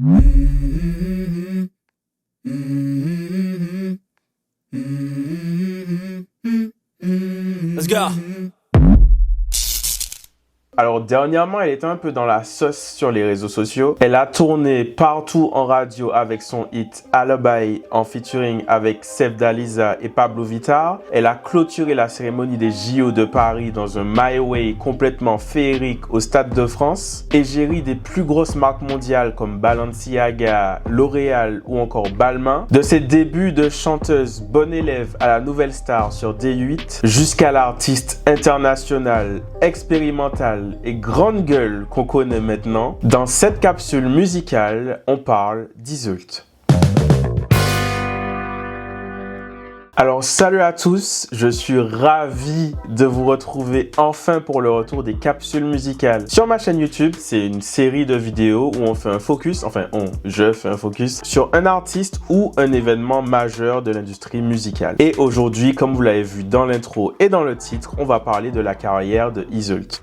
Let's go. Alors dernièrement, elle était un peu dans la sauce sur les réseaux sociaux. Elle a tourné partout en radio avec son hit Alibi en featuring avec Sevdaliza et Pablo Vittar. Elle a clôturé la cérémonie des JO de Paris dans un My Way complètement féerique au Stade de France. Égérie des plus grosses marques mondiales comme Balenciaga, L'Oréal ou encore Balmain. De ses débuts de chanteuse bonne élève à la nouvelle star sur D8 jusqu'à l'artiste internationale, expérimentale et grande gueule qu'on connaît maintenant, dans cette capsule musicale, on parle d'Iseult. Alors salut à tous, je suis ravi de vous retrouver enfin pour le retour des capsules musicales. Sur ma chaîne YouTube, c'est une série de vidéos où on fait un focus, je fais un focus sur un artiste ou un événement majeur de l'industrie musicale. Et aujourd'hui, comme vous l'avez vu dans l'intro et dans le titre, on va parler de la carrière de Iseult.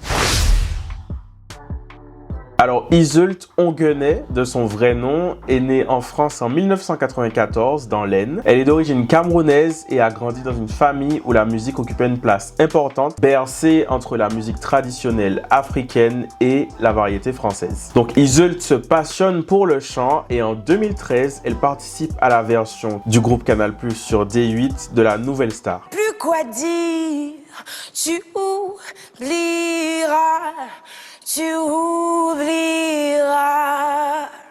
Alors, Iseult Onguenet, de son vrai nom, est née en France en 1994 dans l'Aisne. Elle est d'origine camerounaise et a grandi dans une famille où la musique occupait une place importante, bercée entre la musique traditionnelle africaine et la variété française. Donc, Iseult se passionne pour le chant et en 2013, elle participe à la version du groupe Canal+ sur D8 de la Nouvelle Star. Plus quoi dire, tu oublieras. Tu oublieras.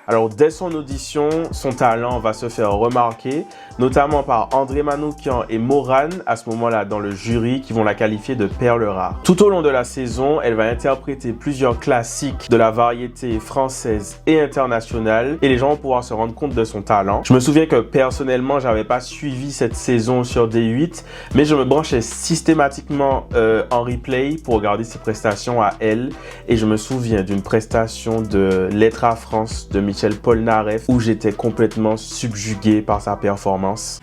Alors, dès son audition, son talent va se faire remarquer, notamment par André Manoukian et Morane, à ce moment-là dans le jury, qui vont la qualifier de perle rare. Tout au long de la saison, elle va interpréter plusieurs classiques de la variété française et internationale, et les gens vont pouvoir se rendre compte de son talent. Je me souviens que personnellement, j'avais pas suivi cette saison sur D8, mais je me branchais systématiquement en replay pour regarder ses prestations à elle, et je me souviens d'une prestation de Lettre à France de Michel Polnareff où j'étais complètement subjugué par sa performance.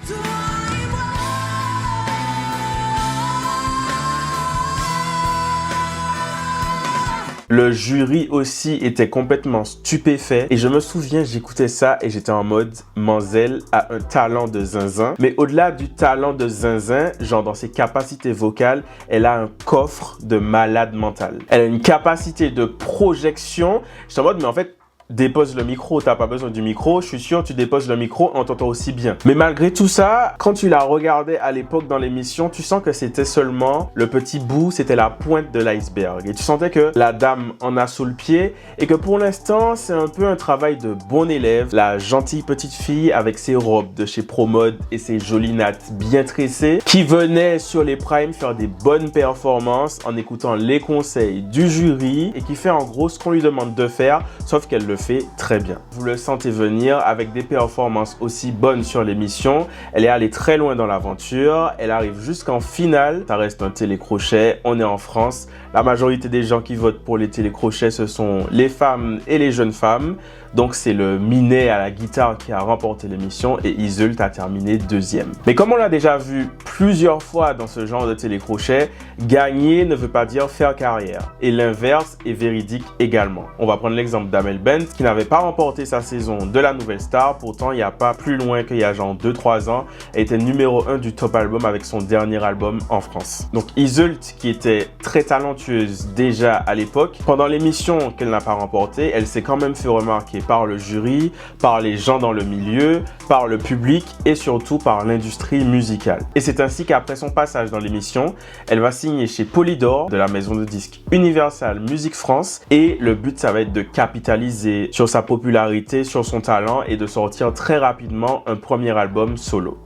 Le jury aussi était complètement stupéfait et je me souviens, j'écoutais ça et j'étais en mode Manzel a un talent de zinzin. Mais au-delà du talent de zinzin, genre dans ses capacités vocales, elle a un coffre de malade mental. Elle a une capacité de projection. J'étais en mode, mais en fait, dépose le micro, t'as pas besoin du micro, je suis sûr tu déposes le micro, on t'entend aussi bien. Mais malgré tout ça, quand tu la regardais à l'époque dans l'émission, tu sens que c'était seulement le petit bout, c'était la pointe de l'iceberg. Et tu sentais que la dame en a sous le pied et que pour l'instant, c'est un peu un travail de bon élève. La gentille petite fille avec ses robes de chez Promode et ses jolies nattes bien tressées qui venait sur les primes faire des bonnes performances en écoutant les conseils du jury et qui fait en gros ce qu'on lui demande de faire, sauf qu'elle le fait très bien. Vous le sentez venir avec des performances aussi bonnes sur l'émission. Elle est allée très loin dans l'aventure. Elle arrive jusqu'en finale. Ça reste un télécrochet. On est en France. La majorité des gens qui votent pour les télécrochets, ce sont les femmes et les jeunes femmes. Donc c'est le Minet à la guitare qui a remporté l'émission et Iseult a terminé deuxième. Mais comme on l'a déjà vu plusieurs fois dans ce genre de télécrochet, gagner ne veut pas dire faire carrière. Et l'inverse est véridique également. On va prendre l'exemple d'Amel Bent qui n'avait pas remporté sa saison de la Nouvelle Star. Pourtant, il n'y a pas plus loin qu'il y a genre 2-3 ans, elle était numéro 1 du top album avec son dernier album en France. Donc Iseult, qui était très talentueuse déjà à l'époque, pendant l'émission qu'elle n'a pas remportée, elle s'est quand même fait remarquer par le jury, par les gens dans le milieu, par le public et surtout par l'industrie musicale. Et c'est ainsi qu'après son passage dans l'émission, elle va signer chez Polydor de la maison de disques Universal Music France et le but ça va être de capitaliser sur sa popularité, sur son talent et de sortir très rapidement un premier album solo.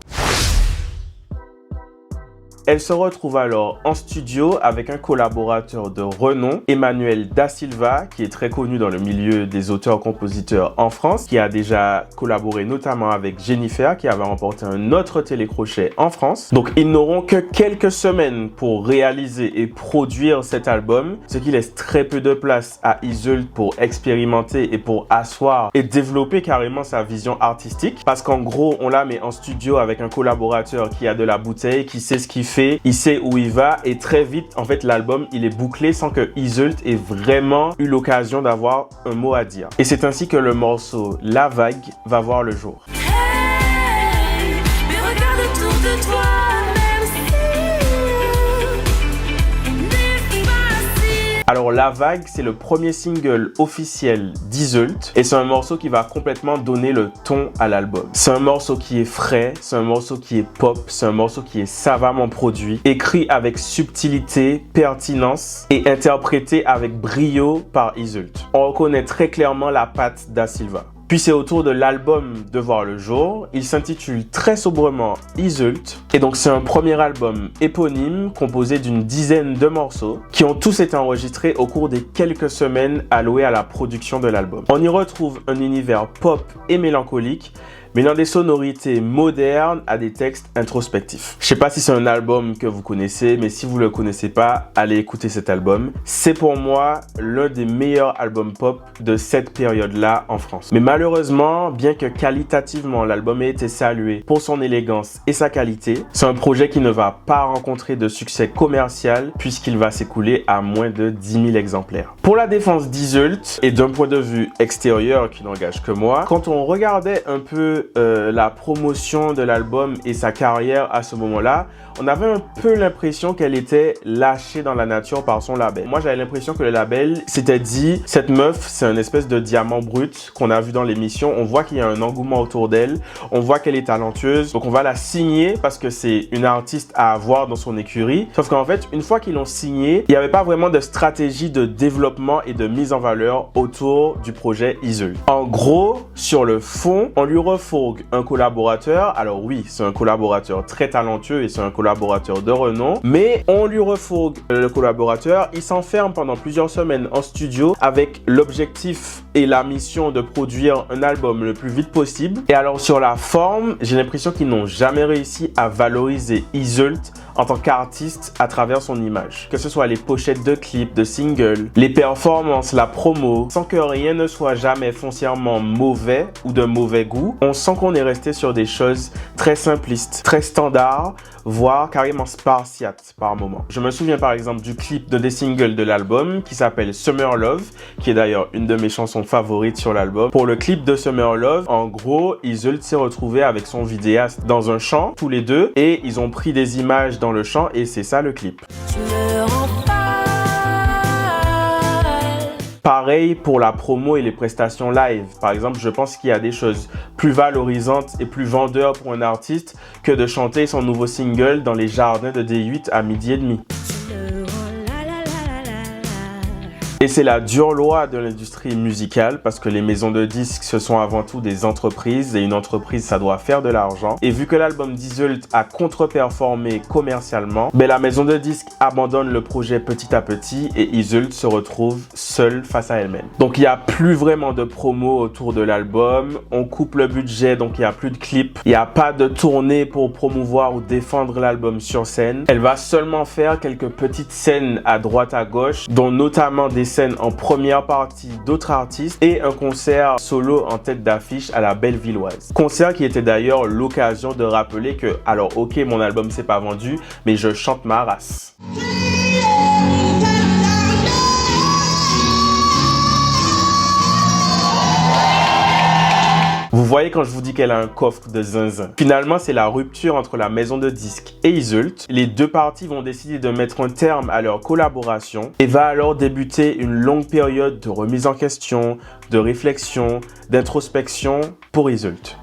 Elle se retrouve alors en studio avec un collaborateur de renom, Emmanuel Da Silva, qui est très connu dans le milieu des auteurs-compositeurs en France, qui a déjà collaboré notamment avec Jennifer, qui avait remporté un autre télécrochet en France. Donc ils n'auront que quelques semaines pour réaliser et produire cet album, ce qui laisse très peu de place à Iseult pour expérimenter et pour asseoir et développer carrément sa vision artistique. Parce qu'en gros, on la met en studio avec un collaborateur qui a de la bouteille, qui sait ce qu'il fait, fait, il sait où il va et très vite, en fait, l'album, il est bouclé sans que Iseult ait vraiment eu l'occasion d'avoir un mot à dire. Et c'est ainsi que le morceau La Vague va voir le jour. Hey, mais regarde autour de toi, même si n'est pas si. Alors La Vague, c'est le premier single officiel d'Iseult et c'est un morceau qui va complètement donner le ton à l'album. C'est un morceau qui est frais, c'est un morceau qui est pop, c'est un morceau qui est savamment produit, écrit avec subtilité, pertinence et interprété avec brio par Iseult. On reconnaît très clairement la patte Da Silva. Puis c'est au tour de l'album de voir le jour. Il s'intitule très sobrement Iseult. Et donc c'est un premier album éponyme composé d'une dizaine de morceaux qui ont tous été enregistrés au cours des quelques semaines allouées à la production de l'album. On y retrouve un univers pop et mélancolique, mêlant des sonorités modernes à des textes introspectifs. Je sais pas si c'est un album que vous connaissez, mais si vous le connaissez pas, allez écouter cet album. C'est pour moi l'un des meilleurs albums pop de cette période-là en France. Mais malheureusement, bien que qualitativement l'album ait été salué pour son élégance et sa qualité, c'est un projet qui ne va pas rencontrer de succès commercial puisqu'il va s'écouler à moins de 10 000 exemplaires. Pour la défense d'Iseult, et d'un point de vue extérieur qui n'engage que moi, quand on regardait un peu la promotion de l'album et sa carrière à ce moment-là, on avait un peu l'impression qu'elle était lâchée dans la nature par son label. Moi, j'avais l'impression que le label s'était dit, cette meuf, c'est un espèce de diamant brut qu'on a vu dans l'émission. On voit qu'il y a un engouement autour d'elle. On voit qu'elle est talentueuse. Donc, on va la signer parce que c'est une artiste à avoir dans son écurie. Sauf qu'en fait, une fois qu'ils l'ont signée, il n'y avait pas vraiment de stratégie de développement et de mise en valeur autour du projet Iseult. En gros, sur le fond, on lui refourgue un collaborateur. Alors oui, c'est un collaborateur très talentueux et c'est un collaborateur de renom, mais on lui refourgue le collaborateur, il s'enferme pendant plusieurs semaines en studio avec l'objectif et la mission de produire un album le plus vite possible. Et alors sur la forme, j'ai l'impression qu'ils n'ont jamais réussi à valoriser Iseult en tant qu'artiste à travers son image. Que ce soit les pochettes de clips, de singles, les performances, la promo, sans que rien ne soit jamais foncièrement mauvais ou de mauvais goût, on sent qu'on est resté sur des choses très simplistes, très standards, voire carrément spartiates par moment. Je me souviens par exemple du clip de des singles de l'album qui s'appelle Summer Love, qui est d'ailleurs une de mes chansons favorites sur l'album. Pour le clip de Summer Love, en gros, Iseult s'est retrouvé avec son vidéaste dans un champ, tous les deux, et ils ont pris des images dans le champ et c'est ça le clip. Tu me rends folle. Pareil pour la promo et les prestations live. Par exemple, je pense qu'il y a des choses plus valorisantes et plus vendeurs pour un artiste que de chanter son nouveau single dans les jardins de D8 à 12h30. Et c'est la dure loi de l'industrie musicale parce que les maisons de disques, ce sont avant tout des entreprises et une entreprise, ça doit faire de l'argent. Et vu que l'album d'Iseult a contre-performé commercialement, la maison de disques abandonne le projet petit à petit et Iseult se retrouve seule face à elle-même. Donc il n'y a plus vraiment de promo autour de l'album, on coupe le budget donc il n'y a plus de clips, il n'y a pas de tournée pour promouvoir ou défendre l'album sur scène. Elle va seulement faire quelques petites scènes à droite à gauche, dont notamment des scènes en première partie d'autres artistes et un concert solo en tête d'affiche à la Bellevilloise. Concert qui était d'ailleurs l'occasion de rappeler que, alors ok, mon album s'est pas vendu, mais je chante ma race. Vous voyez quand je vous dis qu'elle a un coffre de zinzin. Finalement, c'est la rupture entre la maison de disques et Iseult. Les deux parties vont décider de mettre un terme à leur collaboration et va alors débuter une longue période de remise en question, de réflexion, d'introspection pour Iseult.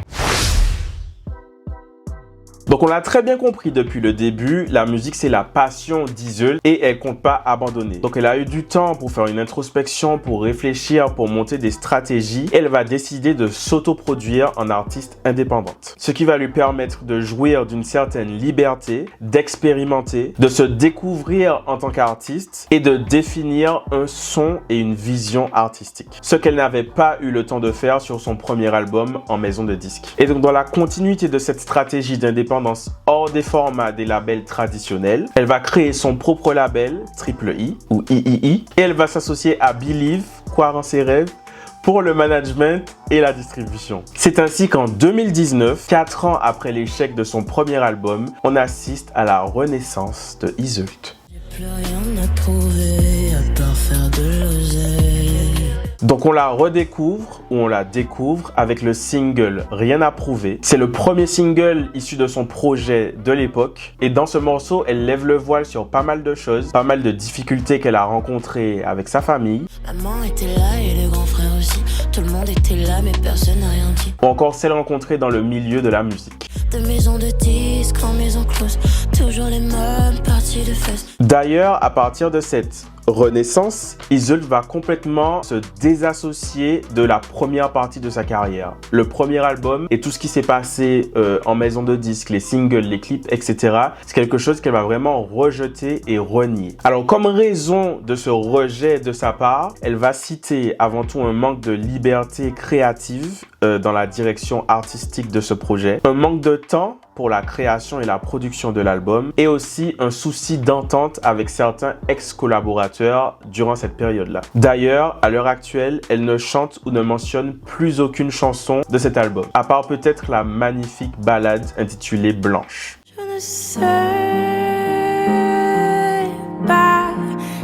Donc on l'a très bien compris depuis le début, la musique c'est la passion d'Iseult et elle compte pas abandonner. Donc elle a eu du temps pour faire une introspection, pour réfléchir, pour monter des stratégies. Elle va décider de s'autoproduire en artiste indépendante. Ce qui va lui permettre de jouir d'une certaine liberté, d'expérimenter, de se découvrir en tant qu'artiste et de définir un son et une vision artistique. Ce qu'elle n'avait pas eu le temps de faire sur son premier album en maison de disques. Et donc dans la continuité de cette stratégie d'indépendance hors des formats des labels traditionnels, elle va créer son propre label, Triple I ou III, et elle va s'associer à Believe, croire en ses rêves, pour le management et la distribution. C'est ainsi qu'en 2019, 4 ans après l'échec de son premier album, on assiste à la renaissance de Iseult. Plus rien à prouver à part faire de l'oseille. Donc on la redécouvre ou on la découvre avec le single Rien à prouver. C'est le premier single issu de son projet de l'époque. Et dans ce morceau, elle lève le voile sur pas mal de choses, pas mal de difficultés qu'elle a rencontrées avec sa famille. Maman était là et les grands frères aussi. Tout le monde était là mais personne n'a rien dit. Ou encore celles rencontrées dans le milieu de la musique. De maison de disques en maison close. Toujours les mêmes parties de fesses. D'ailleurs, à partir de cette renaissance, Iseult va complètement se désassocier de la première partie de sa carrière. Le premier album et tout ce qui s'est passé en maison de disques, les singles, les clips, etc. C'est quelque chose qu'elle va vraiment rejeter et renier. Alors, comme raison de ce rejet de sa part, elle va citer avant tout un manque de liberté créative dans la direction artistique de ce projet, un manque de temps pour la création et la production de l'album et aussi un souci d'entente avec certains ex-collaborateurs durant cette période-là. D'ailleurs, à l'heure actuelle, elle ne chante ou ne mentionne plus aucune chanson de cet album, à part peut-être la magnifique ballade intitulée Blanche. Je ne sais pas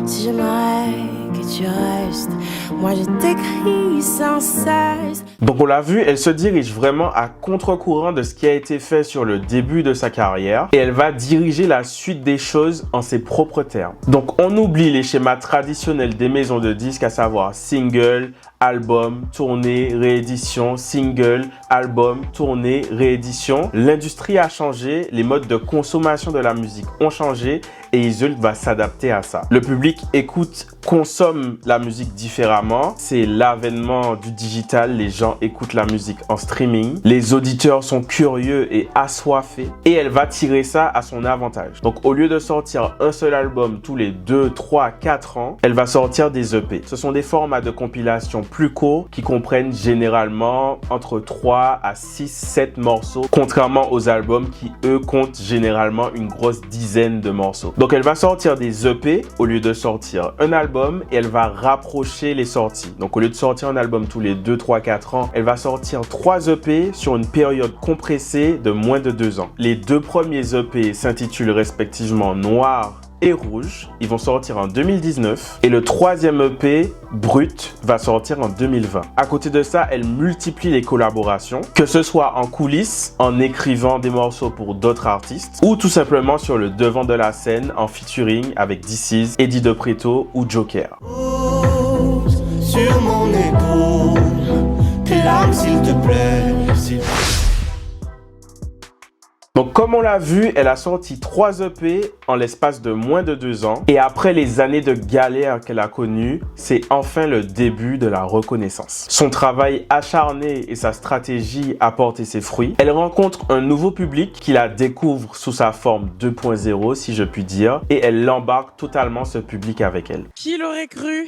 si j'aimerais que tu restes. Moi je t'écris sans cesse. Donc on l'a vu, elle se dirige vraiment à contre-courant de ce qui a été fait sur le début de sa carrière et elle va diriger la suite des choses en ses propres termes. Donc on oublie les schémas traditionnels des maisons de disques, à savoir single, album, tournée, réédition, single, album, tournée, réédition. L'industrie a changé, les modes de consommation de la musique ont changé et Iseult va s'adapter à ça. Le public écoute, consomme la musique différemment. C'est l'avènement du digital, les gens écoutent la musique en streaming. Les auditeurs sont curieux et assoiffés et elle va tirer ça à son avantage. Donc au lieu de sortir un seul album tous les 2, 3, 4 ans, elle va sortir des EP. Ce sont des formats de compilation plus courts qui comprennent généralement entre 3 à 6, 7 morceaux, contrairement aux albums qui eux comptent généralement une grosse dizaine de morceaux. Donc elle va sortir des EP au lieu de sortir un album et elle va rapprocher les sorties. Donc au lieu de sortir un album tous les 2, 3, 4 ans, elle va sortir 3 EP sur une période compressée de moins de 2 ans. Les 2 premiers EP s'intitulent respectivement Noir et Rouge. Ils vont sortir en 2019 et le 3e EP, Brut, va sortir en 2020. À côté de ça, elle multiplie les collaborations, que ce soit en coulisses, en écrivant des morceaux pour d'autres artistes ou tout simplement sur le devant de la scène en featuring avec DC's, Eddie De Preto ou Joker. Pose sur mon épaule tes larmes s'il te plaît. Donc comme on l'a vu, elle a sorti 3 EP en l'espace de moins de 2 ans. Et après les années de galère qu'elle a connues, c'est enfin le début de la reconnaissance. Son travail acharné et sa stratégie a porté ses fruits. Elle rencontre un nouveau public qui la découvre sous sa forme 2.0, si je puis dire. Et elle embarque totalement ce public avec elle. Qui l'aurait cru ?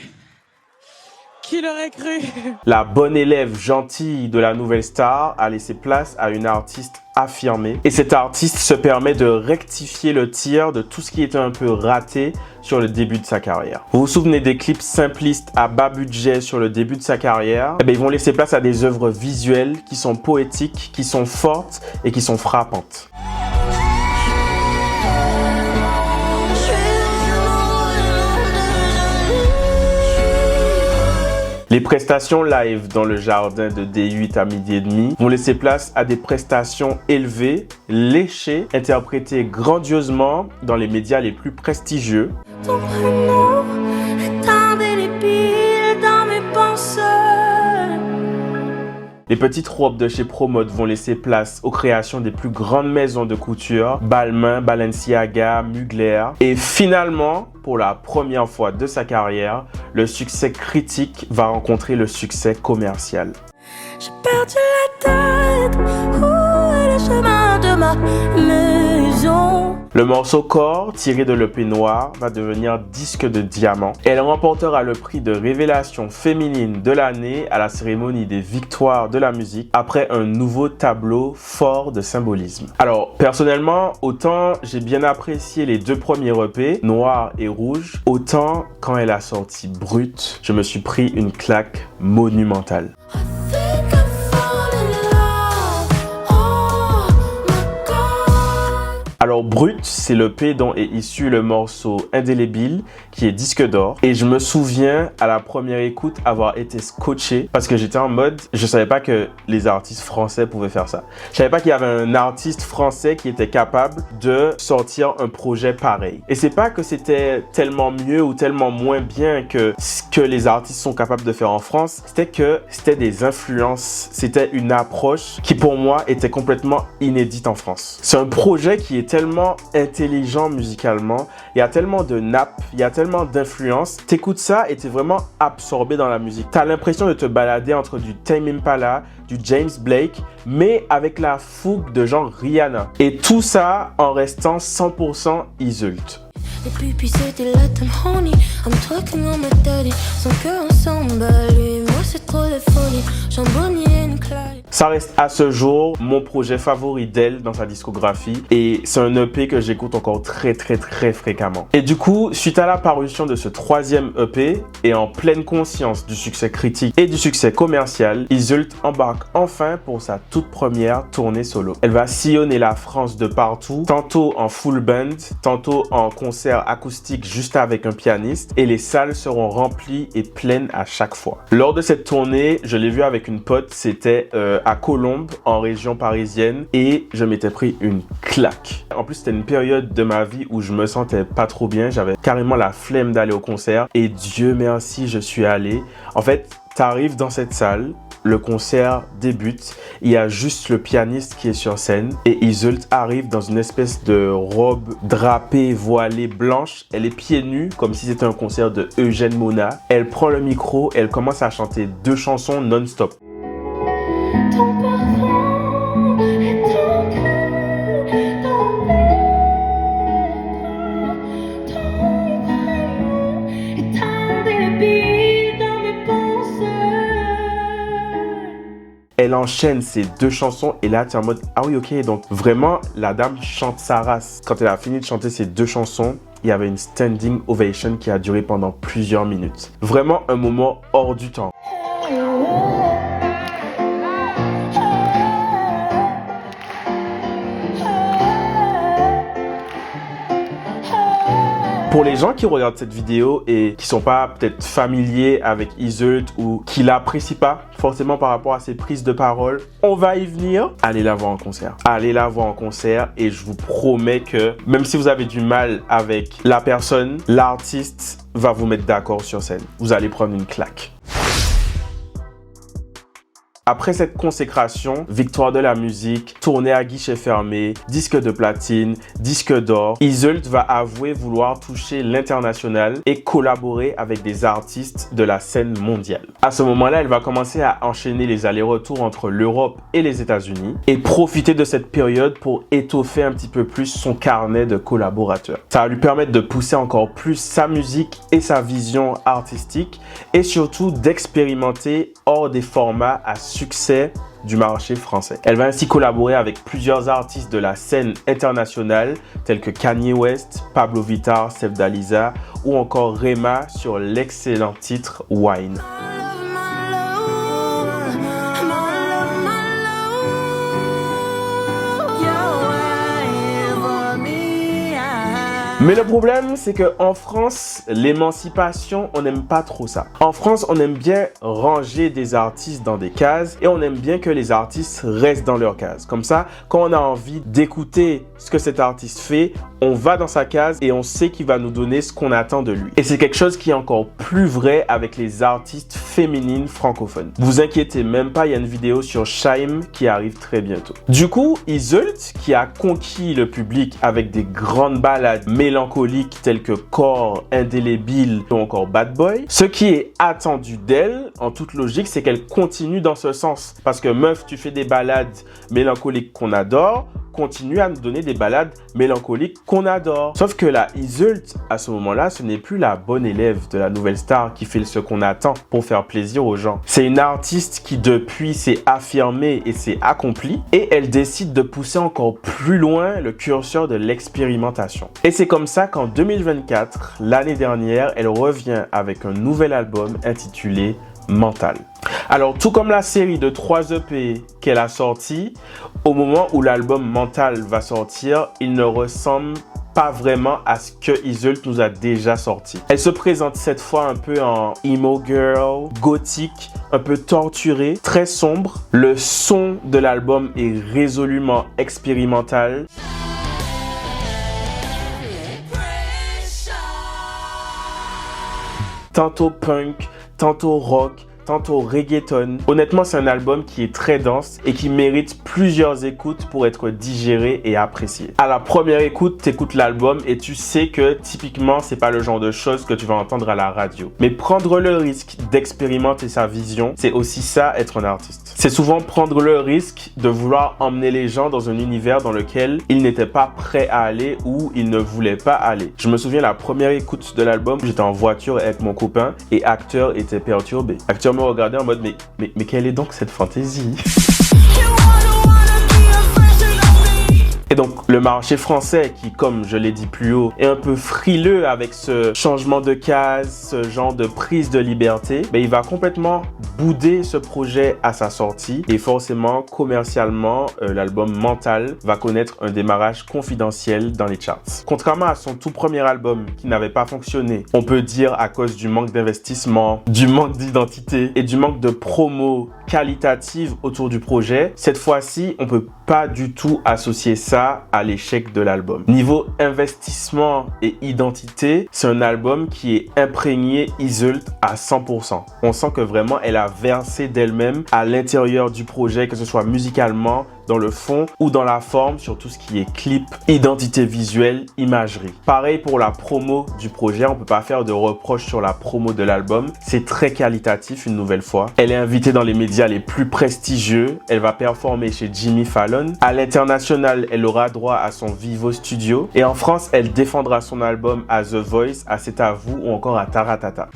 Qui l'aurait cru ? La bonne élève gentille de la nouvelle star a laissé place à une artiste affirmée. Et cette artiste se permet de rectifier le tir de tout ce qui était un peu raté sur le début de sa carrière. Vous vous souvenez des clips simplistes à bas budget sur le début de sa carrière ? Eh bien, ils vont laisser place à des œuvres visuelles qui sont poétiques, qui sont fortes et qui sont frappantes. Les prestations live dans le jardin de D8 à 12h30 vont laisser place à des prestations élevées, léchées, interprétées grandiosement dans les médias les plus prestigieux. Ton prénom est indélébile dans mes pensées. Les petites robes de chez Promode vont laisser place aux créations des plus grandes maisons de couture, Balmain, Balenciaga, Mugler. Et finalement, pour la première fois de sa carrière, le succès critique va rencontrer le succès commercial. J'ai perdu la tête. Où est le chemin de ma maison? Le morceau Corps, tiré de l'EP Noir, va devenir disque de diamant. Elle remportera le prix de révélation féminine de l'année à la cérémonie des victoires de la musique après un nouveau tableau fort de symbolisme. Alors, personnellement, autant j'ai bien apprécié les deux premiers EP, Noir et Rouge, autant quand elle a sorti Brut, je me suis pris une claque monumentale. Alors Brut, c'est l'EP dont est issu le morceau Indélébile qui est disque d'or. Et je me souviens à la première écoute avoir été scotché parce que j'étais en mode, je savais pas que les artistes français pouvaient faire ça. Je savais pas qu'il y avait un artiste français qui était capable de sortir un projet pareil. Et c'est pas que c'était tellement mieux ou tellement moins bien que ce que les artistes sont capables de faire en France, c'était que c'était des influences, c'était une approche qui pour moi était complètement inédite en France. C'est un projet qui est tellement intelligent musicalement, il y a tellement de nappes, il y a tellement d'influences. T'écoutes ça et t'es vraiment absorbé dans la musique. T'as l'impression de te balader entre du Tame Impala, du James Blake, mais avec la fougue de genre Rihanna. Et tout ça en restant 100% Iseult. Les pupilles c'était la Tom Honey. I'm talking on my daddy. Son cœur ensemble, lui, moi c'est trop de folie. Jambonnier une Clyde. Ça reste à ce jour mon projet favori d'elle dans sa discographie et c'est un EP que j'écoute encore très fréquemment. Et du coup, suite à la parution de ce troisième EP et en pleine conscience du succès critique et du succès commercial, Iseult embarque enfin pour sa toute première tournée solo. Elle va sillonner la France de partout, tantôt en full band, tantôt en concert acoustique juste avec un pianiste et les salles seront remplies et pleines à chaque fois. Lors de cette tournée, je l'ai vu avec une pote, c'était à Colombes en région parisienne et je m'étais pris une claque. En plus, c'était une période de ma vie où je me sentais pas trop bien, j'avais carrément la flemme d'aller au concert et Dieu merci, je suis allé. En fait, t'arrives dans cette salle, le concert débute, il y a juste le pianiste qui est sur scène et Iseult arrive dans une espèce de robe drapée, voilée, blanche. Elle est pieds nus comme si c'était un concert de Eugène Mona. Elle prend le micro, elle commence à chanter 2 chansons non-stop. Ton parfum est ton cœur, ton est indélébile dans mes pensées. Elle enchaîne ces 2 chansons et là tu es en mode ah oui ok, donc vraiment la dame chante sa race. Quand elle a fini de chanter ces 2 chansons, il y avait une standing ovation qui a duré pendant plusieurs minutes. Vraiment un moment hors du temps. Pour les gens qui regardent cette vidéo et qui sont pas peut-être familiers avec Iseult ou qui l'apprécient pas forcément par rapport à ses prises de parole, on va y venir. Allez la voir en concert. Allez la voir en concert et je vous promets que même si vous avez du mal avec la personne, l'artiste va vous mettre d'accord sur scène. Vous allez prendre une claque. Après cette consécration, victoire de la musique, tournée à guichet fermé, disque de platine, disque d'or, Iseult va avouer vouloir toucher l'international et collaborer avec des artistes de la scène mondiale. À ce moment-là, elle va commencer à enchaîner les allers-retours entre l'Europe et les États-Unis et profiter de cette période pour étoffer un petit peu plus son carnet de collaborateurs. Ça va lui permettre de pousser encore plus sa musique et sa vision artistique et surtout d'expérimenter hors des formats à succès du marché français. Elle va ainsi collaborer avec plusieurs artistes de la scène internationale tels que Kanye West, Pablo Vittar, Sef Dalisa ou encore Rema sur l'excellent titre Wine. Mais le problème, c'est qu'en France, l'émancipation, on n'aime pas trop ça. En France, on aime bien ranger des artistes dans des cases et on aime bien que les artistes restent dans leurs cases. Comme ça, quand on a envie d'écouter ce que cet artiste fait, on va dans sa case et on sait qu'il va nous donner ce qu'on attend de lui. Et c'est quelque chose qui est encore plus vrai avec les artistes féminines francophones. Vous inquiétez même pas, il y a une vidéo sur Shaim qui arrive très bientôt. Du coup, Iseult, qui a conquis le public avec des grandes ballades mélancoliques telles que Corps, Indélébile ou encore Bad Boy, ce qui est attendu d'elle, en toute logique, c'est qu'elle continue dans ce sens. Parce que meuf, tu fais des ballades mélancoliques qu'on adore, continue à nous donner des ballades mélancoliques qu'on adore. Sauf que la Iseult, à ce moment-là, ce n'est plus la bonne élève de la nouvelle star qui fait ce qu'on attend pour faire plaisir aux gens. C'est une artiste qui depuis s'est affirmée et s'est accomplie et elle décide de pousser encore plus loin le curseur de l'expérimentation. Et c'est comme ça qu'en 2024, l'année dernière, elle revient avec un nouvel album intitulé Mental. Alors, tout comme la série de 3 EP qu'elle a sorti, au moment où l'album Mental va sortir, il ne ressemble pas vraiment à ce que Iseult nous a déjà sorti. Elle se présente cette fois un peu en emo girl, gothique, un peu torturée, très sombre. Le son de l'album est résolument expérimental. Tantôt punk, tantôt rock, tantôt reggaeton. Honnêtement, c'est un album qui est très dense et qui mérite plusieurs écoutes pour être digéré et apprécié. À la première écoute, t'écoutes l'album et tu sais que typiquement, c'est pas le genre de choses que tu vas entendre à la radio. Mais prendre le risque d'expérimenter sa vision, c'est aussi ça, être un artiste. C'est souvent prendre le risque de vouloir emmener les gens dans un univers dans lequel ils n'étaient pas prêts à aller ou ils ne voulaient pas aller. Je me souviens la première écoute de l'album, j'étais en voiture avec mon copain et Acteur était perturbé. Acteur me regardait en mode mais quelle est donc cette fantaisie? Et donc, le marché français qui, comme je l'ai dit plus haut, est un peu frileux avec ce changement de case, ce genre de prise de liberté, il va complètement bouder ce projet à sa sortie et forcément, commercialement, l'album Mental va connaître un démarrage confidentiel dans les charts. Contrairement à son tout premier album qui n'avait pas fonctionné, on peut dire à cause du manque d'investissement, du manque d'identité et du manque de promo qualitative autour du projet, cette fois-ci, on peut pas du tout associer ça à l'échec de l'album. Niveau investissement et identité, c'est un album qui est imprégné Iseult à 100%. On sent que vraiment elle a versé d'elle-même à l'intérieur du projet, que ce soit musicalement, dans le fond ou dans la forme, sur tout ce qui est clip, identité visuelle, imagerie. Pareil pour la promo du projet, on peut pas faire de reproches sur la promo de l'album. C'est très qualitatif une nouvelle fois. Elle est invitée dans les médias les plus prestigieux. Elle va performer chez Jimmy Fallon. À l'international, elle aura droit à son Vivo Studio. Et en France, elle défendra son album à The Voice, à C'est à vous ou encore à Taratata.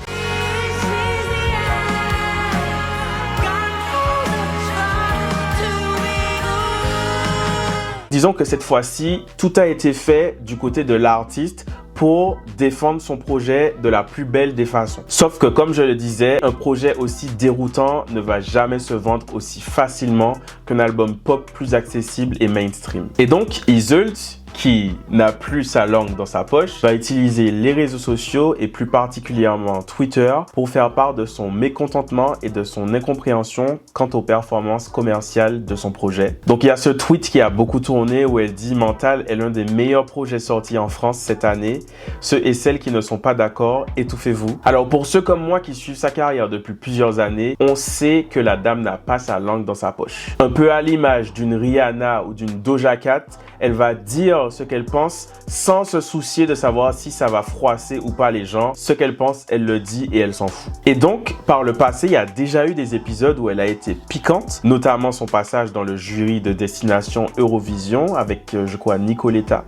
Disons que cette fois-ci, tout a été fait du côté de l'artiste pour défendre son projet de la plus belle des façons. Sauf que, comme je le disais, un projet aussi déroutant ne va jamais se vendre aussi facilement qu'un album pop plus accessible et mainstream. Et donc, Iseult, qui n'a plus sa langue dans sa poche, va utiliser les réseaux sociaux et plus particulièrement Twitter pour faire part de son mécontentement et de son incompréhension quant aux performances commerciales de son projet. Donc il y a ce tweet qui a beaucoup tourné où elle dit « Mental est l'un des meilleurs projets sortis en France cette année. Ceux et celles qui ne sont pas d'accord, étouffez-vous. » Alors pour ceux comme moi qui suivent sa carrière depuis plusieurs années, on sait que la dame n'a pas sa langue dans sa poche. Un peu à l'image d'une Rihanna ou d'une Doja Cat, elle va dire ce qu'elle pense sans se soucier de savoir si ça va froisser ou pas les gens. Ce qu'elle pense, elle le dit et elle s'en fout. Et donc, par le passé, il y a déjà eu des épisodes où elle a été piquante, notamment son passage dans le jury de Destination Eurovision avec, je crois, Nicoletta.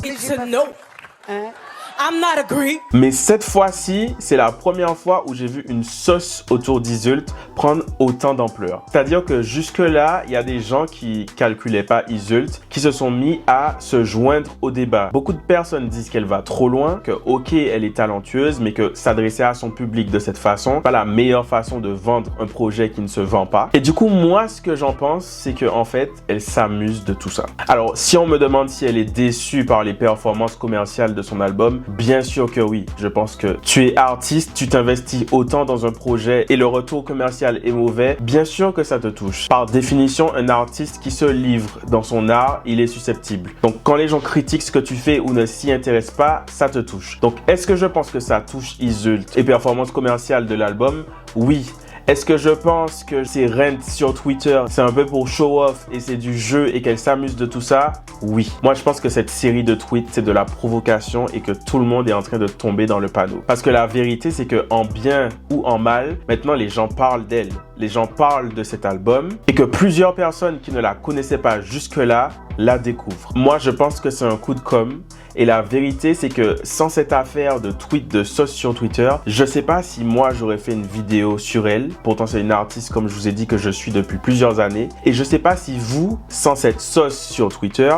Mais cette fois-ci, c'est la première fois où j'ai vu une sauce autour d'Iseult prendre autant d'ampleur. C'est-à-dire que jusque-là, il y a des gens qui calculaient pas Iseult, qui se sont mis à se joindre au débat. Beaucoup de personnes disent qu'elle va trop loin, que ok, elle est talentueuse, mais que s'adresser à son public de cette façon, pas la meilleure façon de vendre un projet qui ne se vend pas. Et du coup, moi, ce que j'en pense, c'est que en fait, elle s'amuse de tout ça. Alors, si on me demande si elle est déçue par les performances commerciales de son album, bien sûr que oui. Je pense que tu es artiste, tu t'investis autant dans un projet et le retour commercial est mauvais, bien sûr que ça te touche. Par définition, un artiste qui se livre dans son art, il est susceptible. Donc quand les gens critiquent ce que tu fais ou ne s'y intéressent pas, ça te touche. Donc est-ce que je pense que ça touche Iseult et performance commerciale de l'album? Oui. Est-ce que je pense que ces rants sur Twitter, c'est un peu pour show off et c'est du jeu et qu'elle s'amuse de tout ça? Oui. Moi, je pense que cette série de tweets, c'est de la provocation et que tout le monde est en train de tomber dans le panneau. Parce que la vérité, c'est que en bien ou en mal, maintenant, les gens parlent d'elle. les gens parlent de cet album et que plusieurs personnes qui ne la connaissaient pas jusque-là la découvrent. Moi, je pense que c'est un coup de com'. Et la vérité, c'est que sans cette affaire de tweet de sauce sur Twitter, je sais pas si moi j'aurais fait une vidéo sur elle. Pourtant, c'est une artiste, comme je vous ai dit, que je suis depuis plusieurs années. Et je sais pas si vous, sans cette sauce sur Twitter,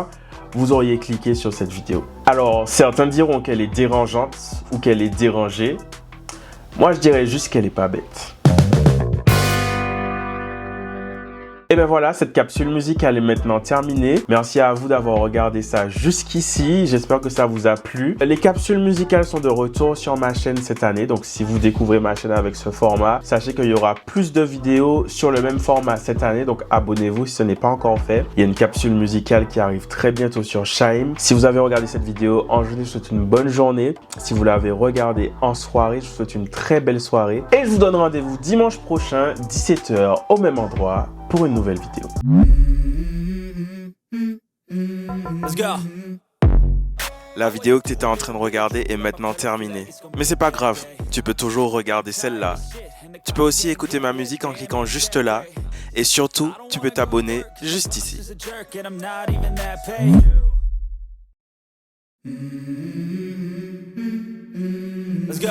vous auriez cliqué sur cette vidéo. Alors, certains diront qu'elle est dérangeante ou qu'elle est dérangée. Moi, je dirais juste qu'elle est pas bête. Et ben voilà, cette capsule musicale est maintenant terminée. Merci à vous d'avoir regardé ça jusqu'ici. J'espère que ça vous a plu. Les capsules musicales sont de retour sur ma chaîne cette année. Donc si vous découvrez ma chaîne avec ce format, sachez qu'il y aura plus de vidéos sur le même format cette année. Donc abonnez-vous si ce n'est pas encore fait. Il y a une capsule musicale qui arrive très bientôt sur Shime. Si vous avez regardé cette vidéo en journée, je vous souhaite une bonne journée. Si vous l'avez regardée en soirée, je vous souhaite une très belle soirée. Et je vous donne rendez-vous dimanche prochain, 17 h au même endroit, pour une nouvelle vidéo. Let's go. La vidéo que tu étais en train de regarder est maintenant terminée. Mais c'est pas grave, tu peux toujours regarder celle-là. Tu peux aussi écouter ma musique en cliquant juste là. Et surtout, tu peux t'abonner juste ici. Let's go.